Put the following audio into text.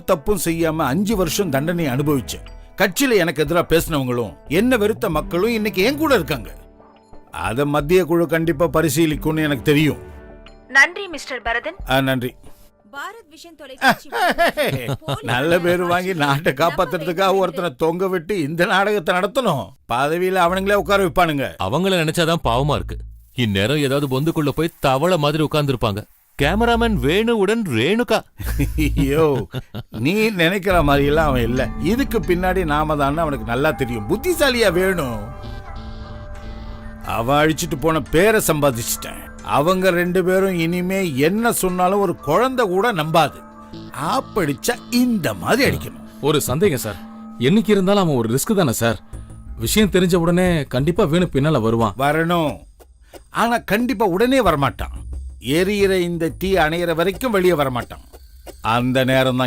தப்பும் செய்யாம 5 வருஷம் தண்டனை அனுபவிச்சேன். கட்சியில எனக்கு எதிராக பேசினவங்களும் என்ன வெறுத்த மக்களும் இன்னைக்கு என் கூட இருக்காங்க. அத மத்திய குழு கண்டிப்பா பரிசீலிக்கும்னு எனக்கு தெரியும். நன்றி மிஸ்டர் பரதன். நன்றி. பாரத் விஷன் தொலைக்காட்சி நல்ல பேர் வாங்கி நாட்டை காப்பாத்துறதுக்காக ஒருத்தனை தொங்க விட்டு இந்த நாடகத்தை நடத்தணும். பதவியில அவனுங்களே உட்கார வைப்பானுங்க. அவங்கள நினைச்சாதான் பாவமா இருக்கு. இந்நேரம் ஏதாவது பொந்துக்குள்ள போய் தவளை மாதிரி உட்கார்ந்து இருப்பாங்க. கேமராமேன் வேணுவுடன் ரேணுகா. ஐயோ, நீ நினைக்கிற மாதிரி எல்லாம் அவன் இல்ல. இதுக்கு பின்னாடி நாம தான் அவனுக்கு நல்லா தெரியும். புத்திசாலியா வேணும். அவன் அழிச்சிட்டு போன பேரை சம்பாதிச்சிட்டேன். அவங்க 2 பேரும் இனிமே என்ன சொன்னாலும் ஒரு குழந்தை கூட நம்பாது. ஆப்படிச்சா இந்த மாதிரி அடிக்கணும். ஒரு சந்தேகம் சார், என்னைக்கு இருந்தாலும் அவன் ஒரு ரிஸ்க் தானே சார். விஷயம் தெரிஞ்ச உடனே கண்டிப்பா வேணு பின்னால வருவான். வரணும், ஆனா கண்டிப்பா உடனே வரமாட்டான். எரியிற இந்த தீ அணையிற வரைக்கும் வெளியே வரமாட்டான். அந்த நேரம் தான்